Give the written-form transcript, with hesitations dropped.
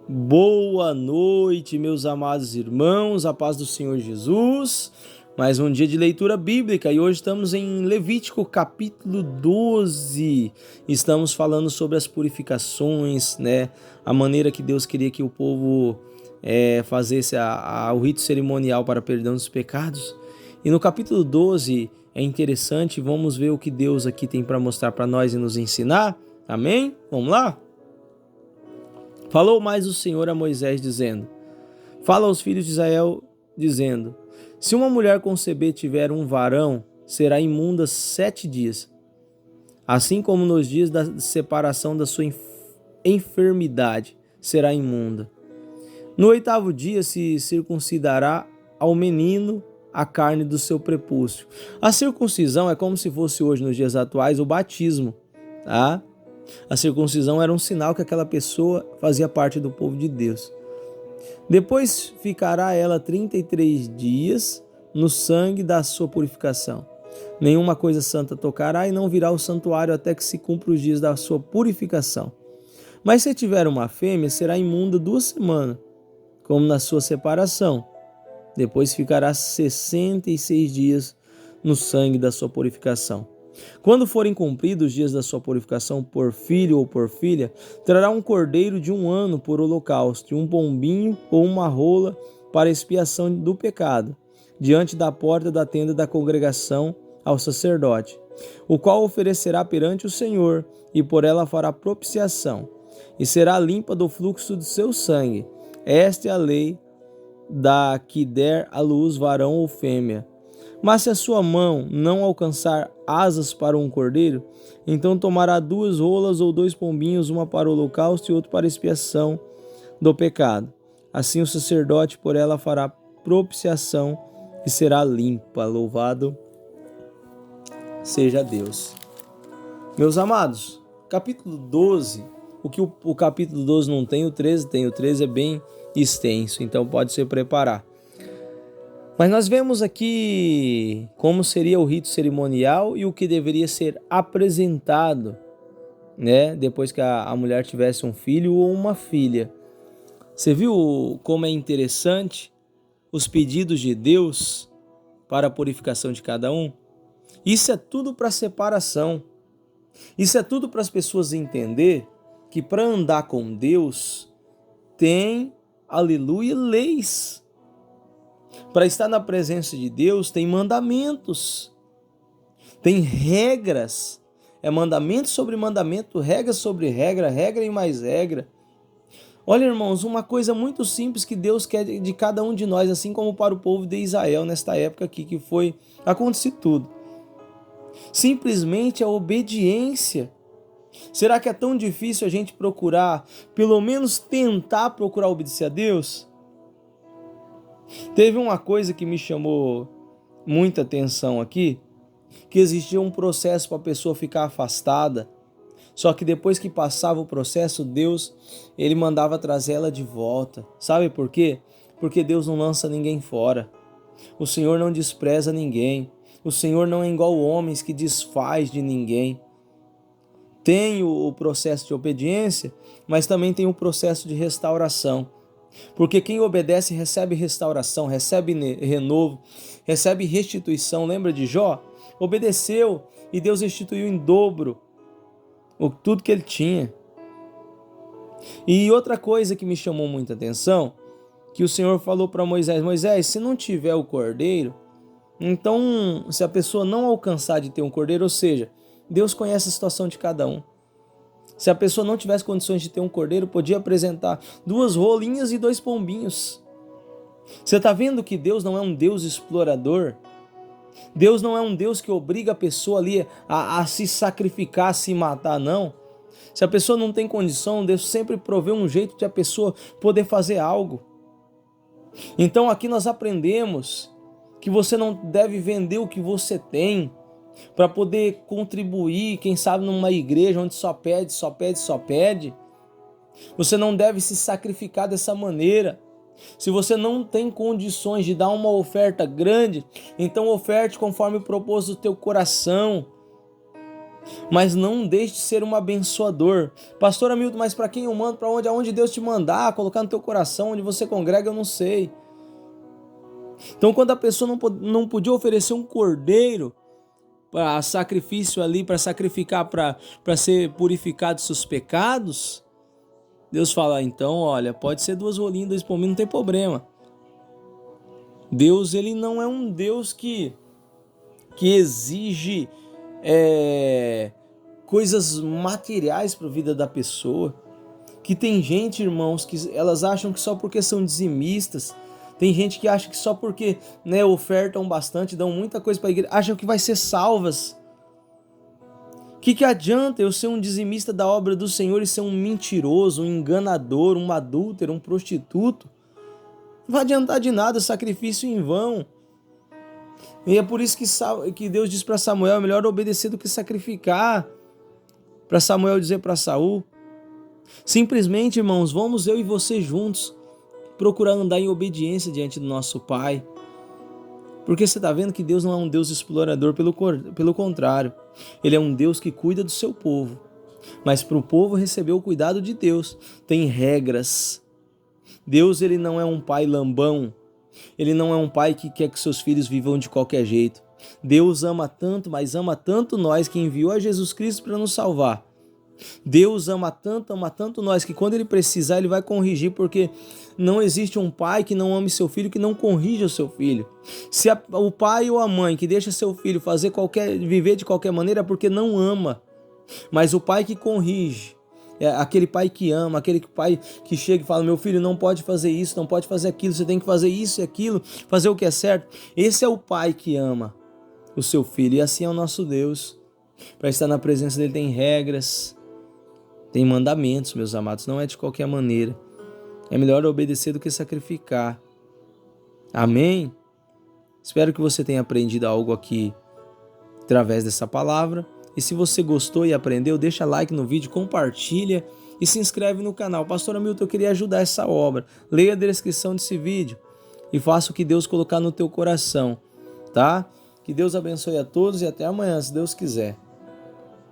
Boa noite, meus amados irmãos, a paz do Senhor Jesus. Mais um dia de leitura bíblica e hoje estamos em Levítico capítulo 12. Estamos falando sobre as purificações, a maneira que Deus queria que o povo fazesse o rito cerimonial para perdão dos pecados. E no capítulo 12 é interessante, vamos ver o que Deus aqui tem para mostrar para nós e nos ensinar. Amém? Vamos lá? Falou mais o Senhor a Moisés, dizendo: Fala aos filhos de Israel, dizendo: Se uma mulher conceber tiver um varão, será imunda 7 dias, assim como nos dias da separação da sua enfermidade, será imunda. No 8º dia se circuncidará ao menino a carne do seu prepúcio. A circuncisão é como se fosse hoje, nos dias atuais, o batismo, tá? A circuncisão era um sinal que aquela pessoa fazia parte do povo de Deus. Depois ficará ela 33 dias no sangue da sua purificação. Nenhuma coisa santa tocará e não virá ao santuário até que se cumpra os dias da sua purificação. Mas se tiver uma fêmea, será imunda 2 semanas, como na sua separação. Depois ficará 66 dias no sangue da sua purificação. Quando forem cumpridos os dias da sua purificação por filho ou por filha, trará um cordeiro de 1 ano por holocausto, e um pombinho ou uma rola para expiação do pecado, diante da porta da tenda da congregação ao sacerdote, o qual oferecerá perante o Senhor, e por ela fará propiciação, e será limpa do fluxo do seu sangue. Esta é a lei da que der à luz varão ou fêmea. Mas se a sua mão não alcançar asas para um cordeiro, então tomará 2 rolas ou 2 pombinhos, uma para o holocausto e outra para a expiação do pecado. Assim o sacerdote por ela fará propiciação e será limpa. Louvado seja Deus. Meus amados, capítulo 12, o que o capítulo 12 não tem, o 13 tem. O 13 é bem extenso, então pode se preparar. Mas nós vemos aqui como seria o rito cerimonial e o que deveria ser apresentado, depois que a mulher tivesse um filho ou uma filha. Você viu como é interessante os pedidos de Deus para a purificação de cada um? Isso é tudo para separação. Isso é tudo para as pessoas entender que para andar com Deus tem, aleluia, leis. Para estar na presença de Deus tem mandamentos, tem regras, é mandamento sobre mandamento, regra sobre regra, regra e mais regra. Olha, irmãos, uma coisa muito simples que Deus quer de cada um de nós, assim como para o povo de Israel nesta época aqui que foi acontecido tudo. Simplesmente a obediência. Será que é tão difícil a gente procurar, pelo menos tentar procurar obedecer a Deus? Teve uma coisa que me chamou muita atenção aqui, que existia um processo para a pessoa ficar afastada, só que depois que passava o processo, Deus, ele mandava trazer ela de volta. Sabe por quê? Porque Deus não lança ninguém fora. O Senhor não despreza ninguém. O Senhor não é igual homens que desfaz de ninguém. Tem o processo de obediência, mas também tem o processo de restauração. Porque quem obedece recebe restauração, recebe renovo, recebe restituição. Lembra de Jó? Obedeceu e Deus restituiu em dobro tudo que ele tinha. E outra coisa que me chamou muita atenção, que o Senhor falou para Moisés: Moisés, se não tiver o cordeiro, então se a pessoa não alcançar de ter um cordeiro, ou seja, Deus conhece a situação de cada um. Se a pessoa não tivesse condições de ter um cordeiro, podia apresentar 2 rolinhas e 2 pombinhos. Você está vendo que Deus não é um Deus explorador? Deus não é um Deus que obriga a pessoa ali a se sacrificar, a se matar, não. Se a pessoa não tem condição, Deus sempre provê um jeito de a pessoa poder fazer algo. Então aqui nós aprendemos que você não deve vender o que você tem para poder contribuir, quem sabe numa igreja onde só pede. Você não deve se sacrificar dessa maneira. Se você não tem condições de dar uma oferta grande, então oferte conforme o propósito do teu coração. mas não deixe de ser um abençoador. Pastor Hamilton, mas para quem eu mando? Para onde? Aonde Deus te mandar, colocar no teu coração, onde você congrega, eu não sei. Então, quando a pessoa não podia oferecer um cordeiro para sacrifício ali, para sacrificar, para ser purificado dos seus pecados, Deus fala, então, olha, pode ser 2 rolinhas, 2 pombinhos, não tem problema. Deus, ele não é um Deus que exige coisas materiais para a vida da pessoa. Que tem gente, irmãos, que elas acham que só porque são dizimistas, tem gente que acha que só porque, né, ofertam bastante, dão muita coisa para a igreja, acham que vai ser salvas. Que adianta eu ser um dizimista da obra do Senhor e ser um mentiroso, um enganador, um adúltero, um prostituto? Não vai adiantar de nada, sacrifício em vão. E é por isso que Deus diz para Samuel, é melhor obedecer do que sacrificar. Para Samuel dizer para Saul. Simplesmente, irmãos, vamos eu e você juntos procurar andar em obediência diante do nosso Pai. Porque você está vendo que Deus não é um Deus explorador, pelo contrário. Ele é um Deus que cuida do seu povo. Mas para o povo receber o cuidado de Deus, tem regras. Deus, ele não é um pai lambão. Ele não é um pai que quer que seus filhos vivam de qualquer jeito. Deus ama tanto, mas ama tanto nós, que enviou a Jesus Cristo para nos salvar. Deus ama tanto nós, que quando ele precisar, ele vai corrigir, porque não existe um pai que não ame seu filho, que não corrija o seu filho. Se o pai ou a mãe que deixa seu filho viver de qualquer maneira, é porque não ama. Mas o pai que corrige, é aquele pai que ama, aquele pai que chega e fala, meu filho, não pode fazer isso, não pode fazer aquilo, você tem que fazer isso e aquilo, fazer o que é certo. Esse é o pai que ama o seu filho, e assim é o nosso Deus. Para estar na presença dele tem regras, tem mandamentos, meus amados, não é de qualquer maneira. É melhor obedecer do que sacrificar. Amém? Espero que você tenha aprendido algo aqui através dessa palavra. E se você gostou e aprendeu, deixa like no vídeo, compartilha e se inscreve no canal. Pastor Hamilton, eu queria ajudar essa obra. Leia a descrição desse vídeo e faça o que Deus colocar no teu coração, tá? Que Deus abençoe a todos e até amanhã, se Deus quiser.